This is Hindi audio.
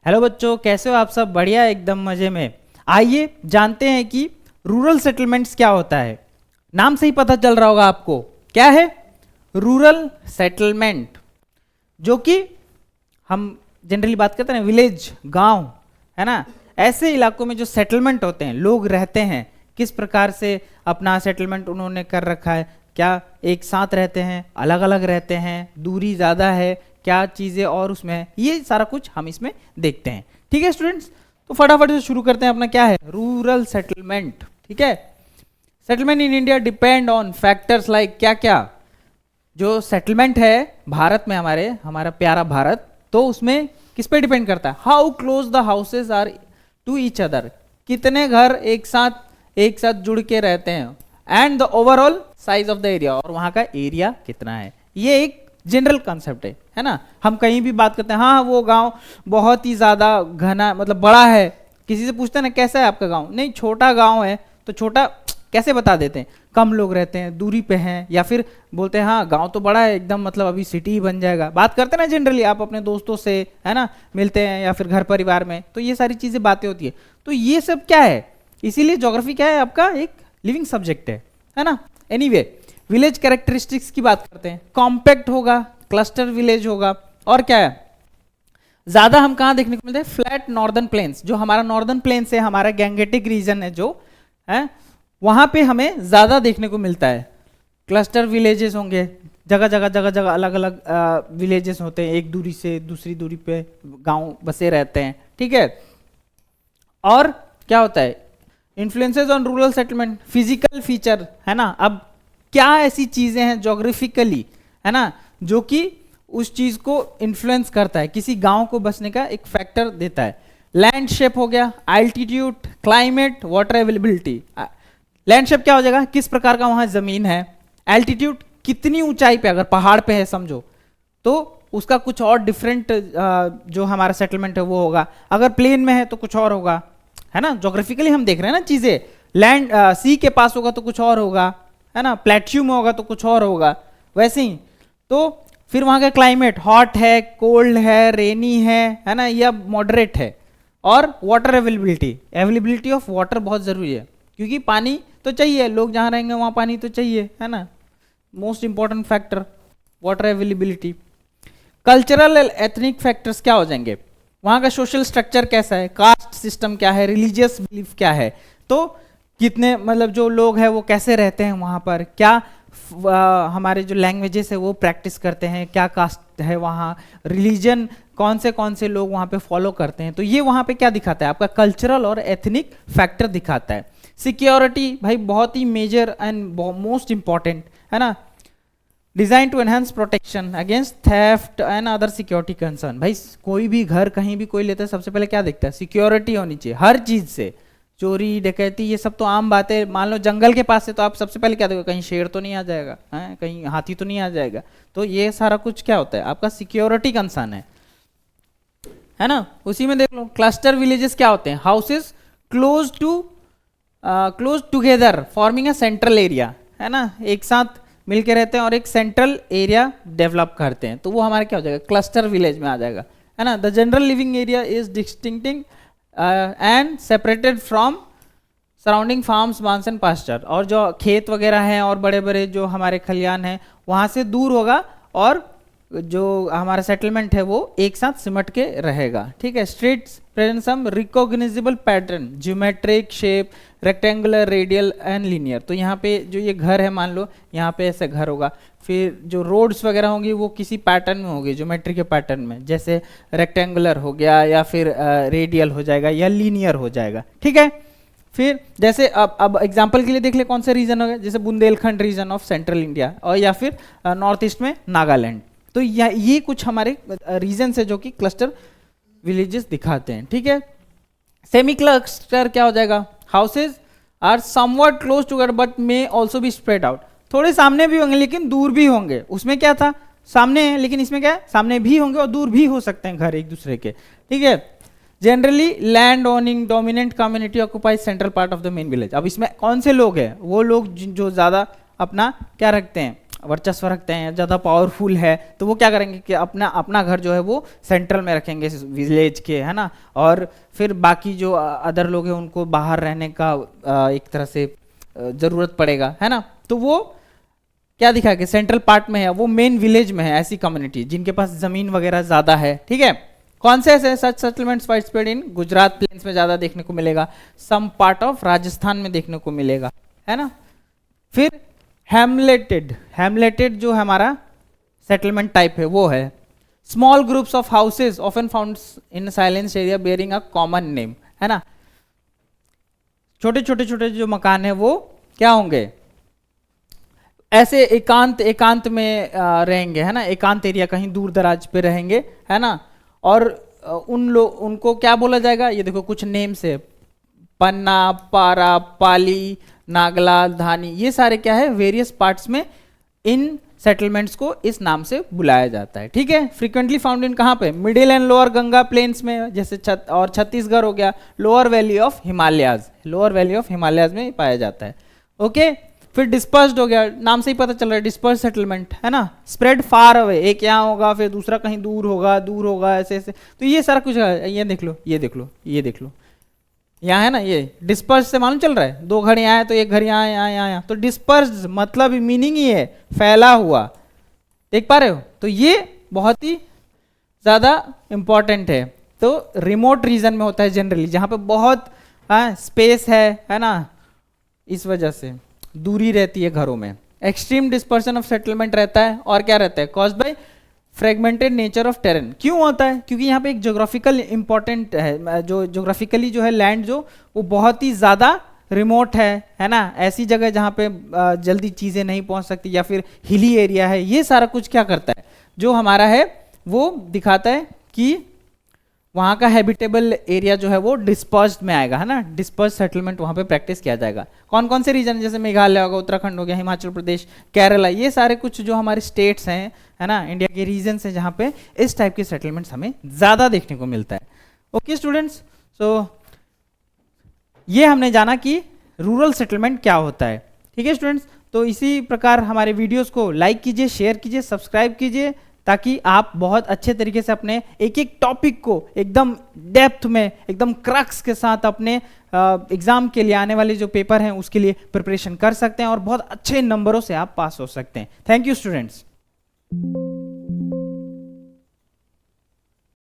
हेलो बच्चों, कैसे हो आप सब? बढ़िया, एकदम मजे में। आइए जानते हैं कि रूरल सेटलमेंट्स क्या होता है। नाम से ही पता चल रहा होगा आपको क्या है रूरल सेटलमेंट, जो कि हम जनरली बात करते हैं विलेज, गांव, है ना। ऐसे इलाकों में जो सेटलमेंट होते हैं, लोग रहते हैं, किस प्रकार से अपना सेटलमेंट उन्होंने कर रखा है, क्या एक साथ रहते हैं, अलग अलग रहते हैं, दूरी ज़्यादा है, क्या चीज़ें और उसमें है, ये सारा कुछ हम इसमें देखते हैं। ठीक है स्टूडेंट्स, तो फटाफट से शुरू करते हैं। अपना क्या है रूरल सेटलमेंट। ठीक है, settlement in India depend on factors like क्या क्या। जो सेटलमेंट है भारत में, हमारा प्यारा भारत, तो उसमें किस पे डिपेंड करता है? How close the houses are to each other, कितने घर एक साथ जुड़ के रहते हैं, and the overall size of the area, और वहां का एरिया कितना है। ये एक जनरल कॉन्सेप्ट है ना। हम कहीं भी बात करते हैं, हाँ वो गांव बहुत ही ज्यादा घना, मतलब बड़ा है, किसी से पूछते हैं ना कैसा है आपका गांव, नहीं छोटा गांव है, तो छोटा कैसे बता देते हैं? कम लोग रहते हैं, दूरी पे हैं, या फिर बोलते हैं हाँ गांव तो बड़ा है एकदम, मतलब अभी सिटी ही बन जाएगा। बात करते हैं ना जनरली, आप अपने दोस्तों से, है ना, मिलते हैं, या फिर घर परिवार में, तो ये सारी चीजें बातें होती है। तो ये सब क्या है, इसीलिए ज्योग्राफी क्या है आपका एक लिविंग सब्जेक्ट है ना। एनीवे, विलेज कैरेक्टरिस्टिक्स की बात करते हैं। कॉम्पैक्ट होगा, क्लस्टर विलेज होगा, और क्या है ज्यादा हम कहाँ देखने को मिलते हैं? फ्लैट नॉर्दर्न प्लेन्स, जो हमारा नॉर्दर्न प्लेन्स है, हमारा गैंगेटिक रीजन है जो है, वहां पे हमें ज्यादा देखने को मिलता है। क्लस्टर विलेजेस होंगे, जगह अलग अलग विलेजेस होते हैं, एक दूरी से दूसरी दूरी पे गांव बसे रहते हैं। ठीक है, और क्या होता है influences on rural settlement, physical feature, है ना। अब क्या ऐसी चीजें हैं जोग्राफिकली, है ना, जो कि उस चीज को इन्फ्लुएंस करता है, किसी गांव को बसने का एक फैक्टर देता है। लैंड शेप हो गया, altitude, climate, water availability. Land shape क्या हो जाएगा, किस प्रकार का वहां जमीन है। एल्टीट्यूड, कितनी ऊंचाई पे, अगर पहाड़ पे है समझो, तो उसका कुछ और डिफरेंट जो हमारा सेटलमेंट है वो होगा, अगर प्लेन में है तो कुछ और होगा, है ना। ज्योग्राफिकली हम देख रहे हैं ना चीजें। लैंड सी के पास होगा तो कुछ और होगा, है ना, प्लेट्यू में होगा तो कुछ और होगा, वैसे ही। तो फिर वहां का क्लाइमेट हॉट है, कोल्ड है, रेनी है ना, या मॉडरेट है। और वाटर अवेलेबिलिटी ऑफ वाटर बहुत जरूरी है, क्योंकि पानी तो चाहिए, लोग जहां रहेंगे वहां पानी तो चाहिए, है ना। Most important factor water availability. Cultural ethnic factors क्या हो जाएंगे, वहां का सोशल स्ट्रक्चर कैसा है, कास्ट सिस्टम क्या है, रिलीजियस बिलीफ क्या है, तो कितने मतलब जो लोग हैं वो कैसे रहते हैं वहां पर, क्या हमारे जो लैंग्वेजेस है वो प्रैक्टिस करते हैं, क्या कास्ट है वहाँ, रिलीजन कौन से लोग वहाँ पे फॉलो करते हैं। तो ये वहाँ पे क्या दिखाता है आपका कल्चरल और एथनिक फैक्टर दिखाता है। सिक्योरिटी भाई बहुत ही मेजर एंड मोस्ट इंपॉर्टेंट, है ना। Design to enhance protection against theft and other security concern. भाई कोई भी घर कहीं भी कोई लेता है, सबसे पहले क्या देखता है? सिक्योरिटी होनी चाहिए हर चीज से। चोरी डकैती ये सब तो आम बात है, मान लो जंगल के पास है तो आप सबसे पहले क्या देखो, कहीं शेर तो नहीं आ जाएगा, है कहीं हाथी तो नहीं आ जाएगा। तो ये सारा कुछ क्या होता है आपका सिक्योरिटी कंसर्न है ना। उसी में देख लो क्लस्टर विलेजेस क्या होते हैं, houses close together forming a central area, है ना, एक साथ मिलके रहते हैं और एक सेंट्रल एरिया डेवलप करते हैं, तो वो हमारा क्या हो जाएगा क्लस्टर विलेज में आ जाएगा, है ना। The general living area is distincting and separated from surrounding farms, barns and pasture. और जो खेत वगैरह हैं और बड़े बड़े जो हमारे खलियान हैं वहाँ से दूर होगा, और जो हमारा सेटलमेंट है वो एक साथ सिमट के रहेगा। ठीक है, streets present some recognisable pattern, geometric shape, rectangular, radial and linear. तो यहाँ पे जो ये घर है, मान लो यहाँ पे ऐसे घर होगा, फिर जो रोड्स वगैरह होंगी वो किसी पैटर्न में होगी, ज्योमेट्री के पैटर्न में, जैसे रेक्टेंगुलर हो गया, या फिर रेडियल हो जाएगा, या लीनियर हो जाएगा। ठीक है, फिर जैसे अब एग्जांपल के लिए देख ले कौन से रीजन हो गए, जैसे Bundelkhand region of central India, और या फिर नॉर्थ ईस्ट में नागालैंड। तो ये कुछ हमारे रीजन है जो कि क्लस्टर विलेजेस दिखाते हैं। ठीक है, सेमी क्लस्टर क्या हो जाएगा, houses are somewhat close together but may also be spread out. थोड़े सामने भी होंगे लेकिन दूर भी होंगे। उसमें क्या था, सामने है, लेकिन इसमें क्या है, सामने भी होंगे और दूर भी हो सकते हैं घर एक दूसरे के। ठीक है, generally land owning dominant community occupies central part of the main village. अब इसमें कौन से लोग हैं, वो लोग जो ज्यादा अपना क्या रखते हैं, वर्चस्व रखते हैं, ज़्यादा पावरफुल है, तो वो क्या करेंगे कि अपना अपना घर जो है वो सेंट्रल में रखेंगे विलेज के, है ना, और फिर बाकी जो अदर लोग हैं उनको बाहर रहने का एक तरह से ज़रूरत पड़ेगा, है ना। तो वो क्या दिखा कि सेंट्रल पार्ट में है, वो मेन विलेज में है, ऐसी कम्युनिटी जिनके पास ज़मीन वगैरह ज़्यादा है, ठीक है। कौन से ऐसे such settlements widespread in Gujarat plains में ज़्यादा देखने को मिलेगा, सम पार्ट ऑफ राजस्थान में देखने को मिलेगा, है ना। फिर हेमलेटेड जो हमारा सेटलमेंट टाइप है वो है small groups of houses often found in silence area bearing a common name, है ना। छोटे छोटे जो मकान है वो क्या होंगे, ऐसे एकांत में रहेंगे, है ना, एकांत एरिया कहीं दूर दराज पे रहेंगे, है ना। और उनको क्या बोला जाएगा, ये देखो कुछ नेम्स है, पन्ना, पारा, पाली, नागला, धानी, ये सारे क्या है वेरियस पार्ट्स में इन सेटलमेंट्स को इस नाम से बुलाया जाता है, ठीक है। फ्रीक्वेंटली फाउंड इन कहाँ पे, middle and lower Ganga plains में, जैसे और छत्तीसगढ़ हो गया, लोअर वैली ऑफ हिमालयाज में पाया जाता है, ओके। फिर डिस्पर्स्ड हो गया, नाम से ही पता चल रहा है डिस्पर्स सेटलमेंट, है ना। स्प्रेड फार अवे, एक यहाँ होगा फिर दूसरा कहीं दूर होगा ऐसे ऐसे, तो ये सारा कुछ है। ये देख लो यहाँ है ना, ये डिस्पर्स से मालूम चल रहा है, 2 घर यहाँ है तो एक घर यहाँ, तो डिस्पर्स मतलब मीनिंग ही है फैला हुआ, देख पा रहे हो। तो ये बहुत ही ज़्यादा इंपॉर्टेंट है। तो रिमोट रीजन में होता है जनरली, जहाँ पे बहुत स्पेस है ना, इस वजह से दूरी रहती है घरों में। एक्सट्रीम डिस्पर्सन ऑफ सेटलमेंट रहता है, और क्या रहता है, caused by fragmented nature of terrain. क्यों होता है, क्योंकि यहाँ पे एक जोग्राफिकल इंपॉर्टेंट है, जो जोग्राफिकली जो है लैंड जो वो बहुत ही ज़्यादा रिमोट है ना, ऐसी जगह जहाँ पे जल्दी चीज़ें नहीं पहुँच सकती, या फिर हिली एरिया है। ये सारा कुछ क्या करता है, जो हमारा है वो दिखाता है कि वहाँ का हैबिटेबल एरिया जो है वो डिस्पर्स्ड में आएगा, है ना। डिस्पर्स सेटलमेंट वहाँ पे प्रैक्टिस किया जाएगा। कौन कौन से रीजन, जैसे मेघालय होगा, उत्तराखंड हो गया, हिमाचल प्रदेश, केरला, ये सारे कुछ जो हमारे स्टेट्स हैं, है ना, इंडिया के रीजन है जहाँ पे इस टाइप के सेटलमेंट्स हमें ज़्यादा देखने को मिलता है। ओके स्टूडेंट्स, सो ये हमने जाना कि रूरल सेटलमेंट क्या होता है, ठीक है स्टूडेंट्स। तो इसी प्रकार हमारे वीडियोज़ को लाइक कीजिए, शेयर कीजिए, सब्सक्राइब कीजिए, ताकि आप बहुत अच्छे तरीके से अपने एक एक टॉपिक को एकदम डेप्थ में, एकदम क्रक्स के साथ अपने एग्जाम के लिए आने वाले जो पेपर हैं उसके लिए प्रिपरेशन कर सकते हैं, और बहुत अच्छे नंबरों से आप पास हो सकते हैं। Thank you students.